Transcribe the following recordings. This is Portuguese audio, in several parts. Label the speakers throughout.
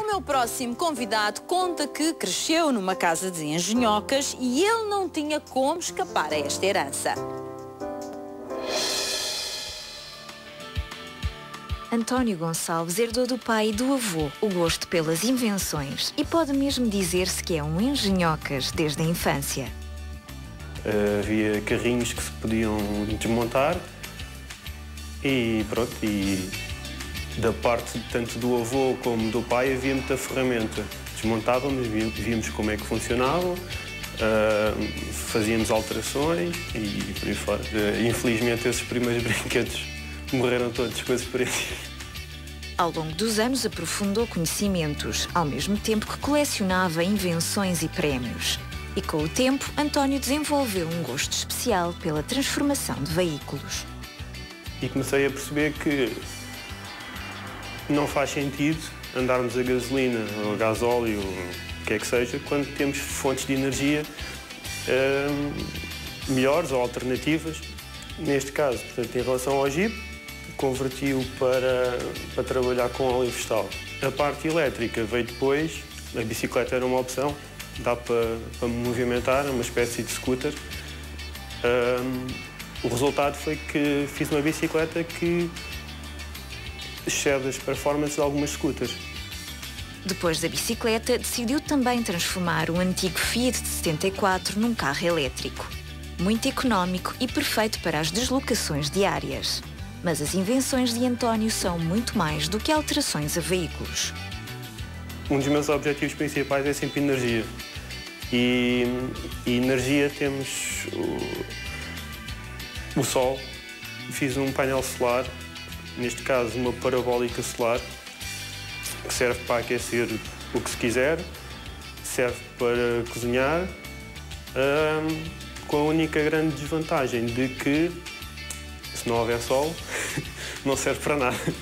Speaker 1: O meu próximo convidado conta que cresceu numa casa de engenhocas e ele não tinha como escapar a esta herança.
Speaker 2: António Gonçalves herdou do pai e do avô o gosto pelas invenções e pode mesmo dizer-se que é um engenhocas desde a infância.
Speaker 3: Havia carrinhos que se podiam desmontar e pronto, e da parte tanto do avô como do pai havia muita ferramenta. Desmontávamos, víamos como é que funcionavam, fazíamos alterações e por aí fora. Infelizmente esses primeiros brinquedos morreram todos com as experiências.
Speaker 2: Ao longo dos anos aprofundou conhecimentos, ao mesmo tempo que colecionava invenções e prémios. E com o tempo, António desenvolveu um gosto especial pela transformação de veículos.
Speaker 3: E comecei a perceber que não faz sentido andarmos a gasolina ou a gasóleo, o que é que seja, quando temos fontes de energia melhores ou alternativas. Neste caso, portanto, em relação ao Jeep, converti-o para trabalhar com óleo vegetal. A parte elétrica veio depois, a bicicleta era uma opção, dá para me movimentar, é uma espécie de scooter. O resultado foi que fiz uma bicicleta que excede as performances de algumas scooters.
Speaker 2: Depois da bicicleta, decidiu também transformar o antigo Fiat de 74 num carro elétrico. Muito económico e perfeito para as deslocações diárias. Mas as invenções de António são muito mais do que alterações a veículos.
Speaker 3: Um dos meus objetivos principais é sempre energia. E energia temos o sol. Fiz um painel solar, neste caso uma parabólica solar, que serve para aquecer o que se quiser, serve para cozinhar, com a única grande desvantagem de que, se não houver sol, não serve para nada.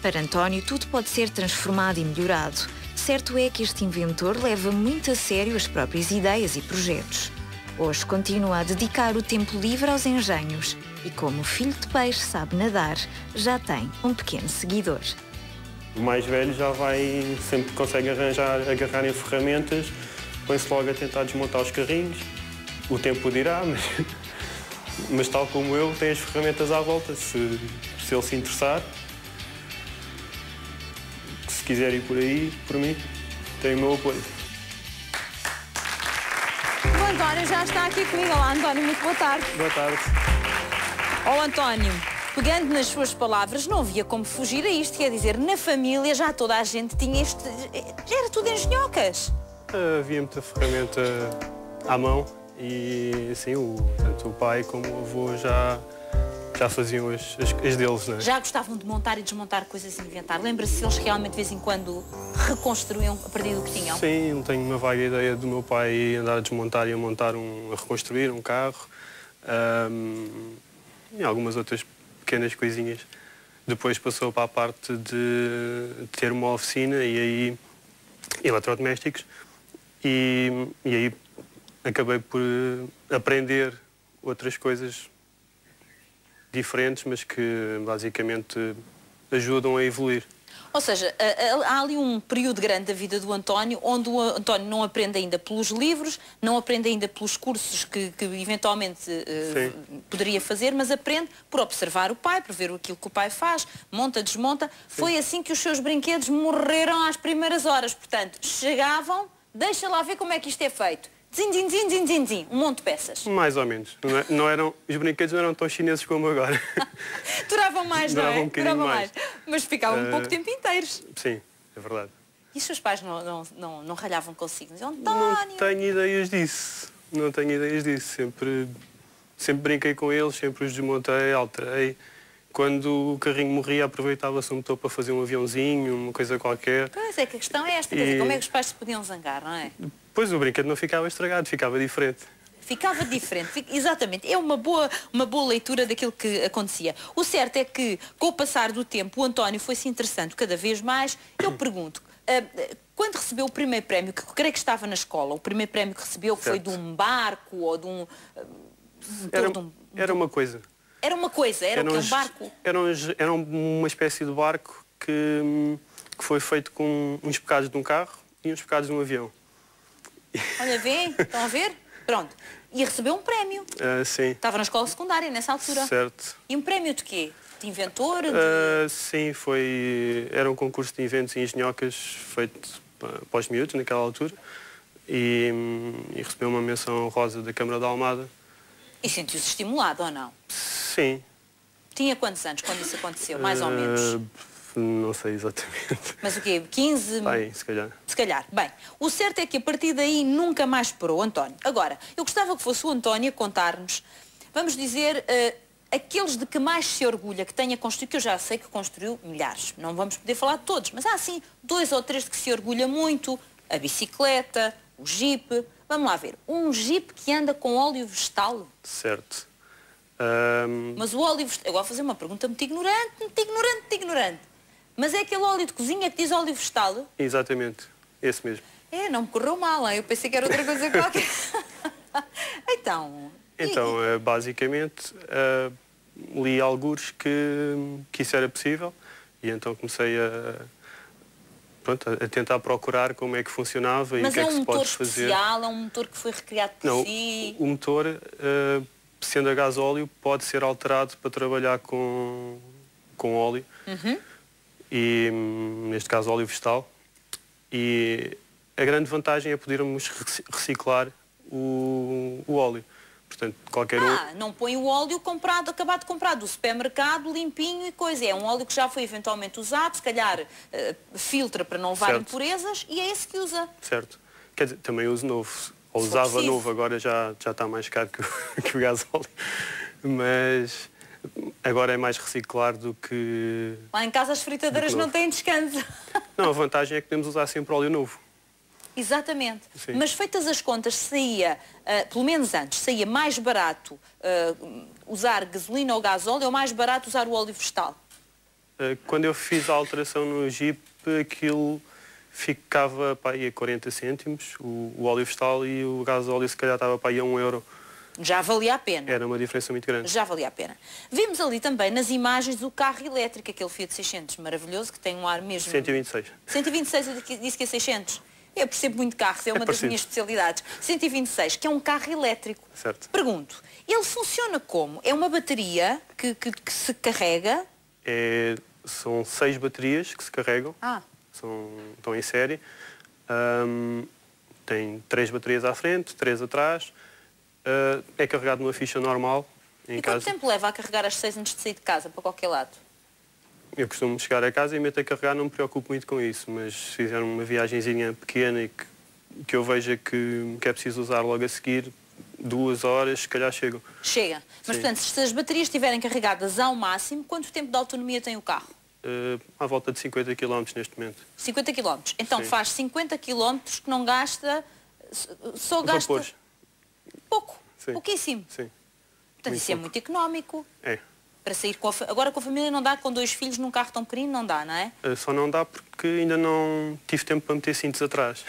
Speaker 2: Para António, tudo pode ser transformado e melhorado. Certo é que este inventor leva muito a sério as próprias ideias e projetos. Hoje continua a dedicar o tempo livre aos engenhos e, como o filho de peixe sabe nadar, já tem um pequeno seguidor.
Speaker 3: O mais velho já vai, sempre que consegue agarrar em ferramentas, põe-se logo a tentar desmontar os carrinhos. O tempo dirá, mas tal como eu, tem as ferramentas à volta, se ele se interessar. Se quiser ir por aí, por mim, tem o meu apoio.
Speaker 1: O António já está aqui comigo. Olá, António, muito boa tarde.
Speaker 3: Boa tarde.
Speaker 1: António, pegando nas suas palavras, não havia como fugir a isto. Quer dizer, na família já toda a gente tinha este... Já era tudo engenhocas.
Speaker 3: Havia muita ferramenta à mão e, sim, tanto o pai como o avô já faziam as deles, não é?
Speaker 1: Já gostavam de montar e desmontar coisas e inventar. Lembra-se se eles realmente, de vez em quando, reconstruíam a partir do que tinham?
Speaker 3: Sim, tenho uma vaga ideia do meu pai andar a desmontar e a reconstruir um carro. E algumas outras pequenas coisinhas. Depois passou para a parte de ter uma oficina e aí eletrodomésticos. E aí acabei por aprender outras coisas diferentes, mas que basicamente ajudam a evoluir.
Speaker 1: Ou seja, há ali um período grande da vida do António onde o António não aprende ainda pelos livros, não aprende ainda pelos cursos que eventualmente poderia fazer, mas aprende por observar o pai, por ver aquilo que o pai faz, monta, desmonta. Sim. Foi assim que os seus brinquedos morreram às primeiras horas. Portanto, chegavam, deixa lá ver como é que isto é feito. Zin, zin, zin, zin, zin, zin. Um monte de peças.
Speaker 3: Mais ou menos. Os brinquedos não eram tão chineses como agora.
Speaker 1: Duravam mais, não é?
Speaker 3: Duravam um bocadinho mais.
Speaker 1: Mas ficavam um pouco tempo inteiros.
Speaker 3: Sim, é verdade.
Speaker 1: E os seus pais não ralhavam consigo? Diziam,
Speaker 3: António... Não tenho ideias disso. Não tenho ideias disso. Sempre brinquei com eles, sempre os desmontei, alterei. Quando o carrinho morria, aproveitava-se um motor para fazer um aviãozinho, uma coisa qualquer.
Speaker 1: Pois é, que a questão é esta. Quer dizer, como é que os pais se podiam zangar, não é?
Speaker 3: Pois, o brinquedo não ficava estragado, ficava diferente.
Speaker 1: Ficava diferente, exatamente. É uma boa leitura daquilo que acontecia. O certo é que, com o passar do tempo, o António foi-se interessando cada vez mais. Eu pergunto, quando recebeu o primeiro prémio, que creio que estava na escola, o primeiro prémio que recebeu foi de um barco ou de um...
Speaker 3: Era uma coisa.
Speaker 1: Era uma coisa, era um barco?
Speaker 3: Era uma espécie de barco que que foi feito com uns pecados de um carro e uns pecados de um avião.
Speaker 1: Olha, vê, estão a ver? Pronto. E recebeu um prémio.
Speaker 3: Sim.
Speaker 1: Estava na escola secundária nessa altura.
Speaker 3: Certo.
Speaker 1: E um prémio de quê? De inventor?
Speaker 3: Sim, era um concurso de inventos e engenhocas feito para os miúdos naquela altura e recebeu uma menção honrosa da Câmara da Almada.
Speaker 1: E sentiu-se estimulado ou não?
Speaker 3: Sim.
Speaker 1: Tinha quantos anos quando isso aconteceu, mais ou menos?
Speaker 3: Não sei exatamente.
Speaker 1: Mas o quê? 15?
Speaker 3: Bem, se calhar.
Speaker 1: Se calhar. Bem, o certo é que a partir daí nunca mais parou, António. Agora, eu gostava que fosse o António a contar-nos, vamos dizer, aqueles de que mais se orgulha que tenha construído, que eu já sei que construiu milhares. Não vamos poder falar de todos, mas há assim 2 ou 3 de que se orgulha muito. A bicicleta, o Jeep. Vamos lá ver. Um Jeep que anda com óleo vegetal.
Speaker 3: Certo.
Speaker 1: Mas o óleo vegetal... Eu vou fazer uma pergunta muito ignorante. Mas é aquele óleo de cozinha que diz óleo vegetal?
Speaker 3: Exatamente. Esse mesmo.
Speaker 1: Não me correu mal, hein? Eu pensei que era outra coisa qualquer. Então...
Speaker 3: Basicamente, li algures que isso era possível e então comecei a tentar procurar como é que funcionava e o que é que se pode fazer.
Speaker 1: Mas é um motor especial, é um motor que foi recriado por si?
Speaker 3: O motor, sendo a gasóleo, pode ser alterado para trabalhar com óleo. E, neste caso, óleo vegetal. E a grande vantagem é podermos reciclar o óleo. Portanto,
Speaker 1: não põe o óleo acabado de comprar do supermercado, limpinho e coisa. É um óleo que já foi eventualmente usado, se calhar filtra para não levar impurezas e é esse que usa.
Speaker 3: Certo. Quer dizer, também uso novo. Ou usava novo, agora já está mais caro que o gasóleo. Mas agora é mais reciclar do que...
Speaker 1: Lá em casa as fritadeiras não têm descanso.
Speaker 3: Não, a vantagem é que podemos usar sempre óleo novo.
Speaker 1: Exatamente.
Speaker 3: Sim.
Speaker 1: Mas feitas as contas, saía, pelo menos antes, saía mais barato usar gasolina ou gasóleo ou mais barato usar o óleo vegetal?
Speaker 3: Quando eu fiz a alteração no Jeep, aquilo ficava para aí a 40 cêntimos, o óleo vegetal, e o gasóleo se calhar estava para aí a 1 euro.
Speaker 1: Já valia a pena.
Speaker 3: Era uma diferença muito grande.
Speaker 1: Já valia a pena. Vimos ali também nas imagens o carro elétrico, aquele Fiat 600 maravilhoso, que tem um ar mesmo...
Speaker 3: 126.
Speaker 1: 126, eu disse que é 600. Eu percebo muito carros, é uma das minhas especialidades. 126, que é um carro elétrico.
Speaker 3: Certo.
Speaker 1: Pergunto, ele funciona como? É uma bateria que se carrega?
Speaker 3: São 6 baterias que se carregam. Estão em série. Tem 3 baterias à frente, 3 atrás. É carregado numa ficha normal em casa.
Speaker 1: E quanto tempo leva a carregar as 6 antes de sair de casa, para qualquer lado?
Speaker 3: Eu costumo chegar a casa e meto a carregar, não me preocupo muito com isso, mas se fizer uma viagenzinha pequena e que eu veja que é preciso usar logo a seguir, 2 horas, se calhar chegam.
Speaker 1: Chega. Mas, portanto, se as baterias estiverem carregadas ao máximo, quanto tempo de autonomia tem o carro?
Speaker 3: À volta de 50 km neste momento.
Speaker 1: 50 km. Então faz 50 km que não gasta... Só gasta...
Speaker 3: Vapores.
Speaker 1: Pouco.
Speaker 3: Sim.
Speaker 1: Pouquíssimo.
Speaker 3: Sim.
Speaker 1: Portanto, isso é muito económico.
Speaker 3: É.
Speaker 1: Para sair agora com a família não dá, com 2 filhos num carro tão pequenino não dá, não é?
Speaker 3: Só não dá porque ainda não tive tempo para meter cintos atrás.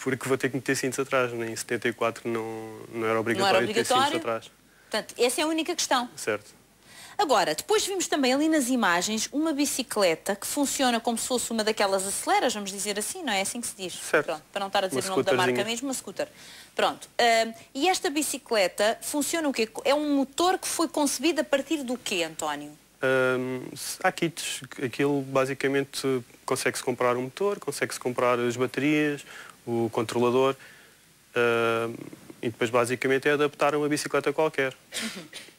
Speaker 3: Porque vou ter que meter cintos atrás. Em 74 não era obrigatório ter cintos atrás.
Speaker 1: Portanto, essa é a única questão.
Speaker 3: Certo.
Speaker 1: Agora, depois vimos também ali nas imagens uma bicicleta que funciona como se fosse uma daquelas aceleras, vamos dizer assim, não é assim que se diz?
Speaker 3: Certo.
Speaker 1: Pronto, para não estar a dizer o nome da marca mesmo, uma scooter. Pronto. E esta bicicleta funciona o quê? É um motor que foi concebido a partir do quê, António?
Speaker 3: Há kits. Aquilo basicamente consegue-se comprar um motor, consegue-se comprar as baterias, o controlador e depois basicamente é adaptar a uma bicicleta qualquer.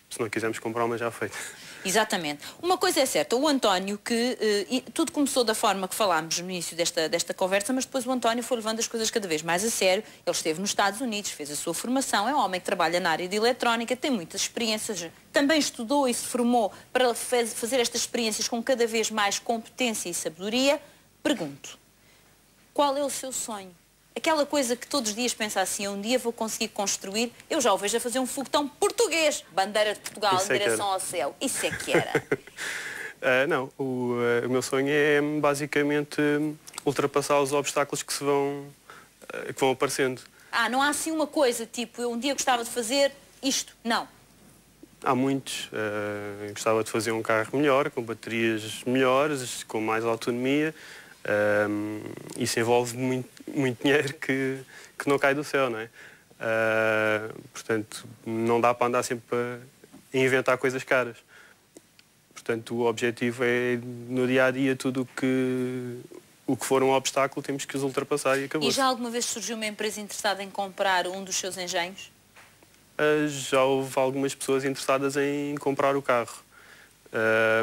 Speaker 3: Se não quisermos comprar uma já feita. Exatamente.
Speaker 1: Uma coisa é certa, o António, que tudo começou da forma que falámos no início desta conversa, mas depois o António foi levando as coisas cada vez mais a sério. Ele esteve nos Estados Unidos, fez a sua formação, é um homem que trabalha na área de eletrónica, tem muitas experiências, também estudou e se formou para fazer estas experiências com cada vez mais competência e sabedoria. Pergunto, qual é o seu sonho? Aquela coisa que todos os dias pensa assim, um dia vou conseguir construir, eu já o vejo a fazer um foguetão português, bandeira de Portugal em direção ao céu. Isso é que era.
Speaker 3: Não, o meu sonho é basicamente ultrapassar os obstáculos que vão aparecendo.
Speaker 1: Não há assim uma coisa, tipo, eu um dia gostava de fazer isto, não.
Speaker 3: Há muitos. Gostava de fazer um carro melhor, com baterias melhores, com mais autonomia. Isso envolve muito dinheiro que não cai do céu, não é? Portanto, não dá para andar sempre a inventar coisas caras. Portanto, o objetivo é, no dia-a-dia, tudo o que for um obstáculo, temos que os ultrapassar e acabou.
Speaker 1: E já alguma vez surgiu uma empresa interessada em comprar um dos seus engenhos?
Speaker 3: Já houve algumas pessoas interessadas em comprar o carro.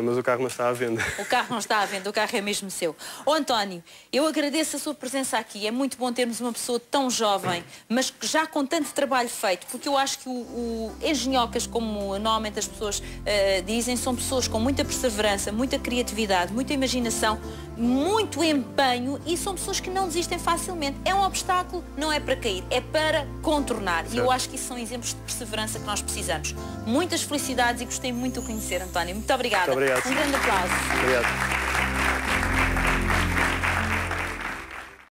Speaker 3: Mas o carro não está à venda.
Speaker 1: O carro não está à venda, o carro é mesmo seu. António, eu agradeço a sua presença aqui. É muito bom termos uma pessoa tão jovem, mas já com tanto trabalho feito, porque eu acho que o engenhocas, como normalmente as pessoas dizem, são pessoas com muita perseverança, muita criatividade, muita imaginação, muito empenho, e são pessoas que não desistem facilmente. É um obstáculo, não é para cair, é para contornar. Certo. E eu acho que isso são exemplos de perseverança que nós precisamos. Muitas felicidades e gostei muito de conhecer, António. Muito obrigada.
Speaker 3: Muito obrigado.
Speaker 1: Um grande aplauso.
Speaker 3: Obrigado.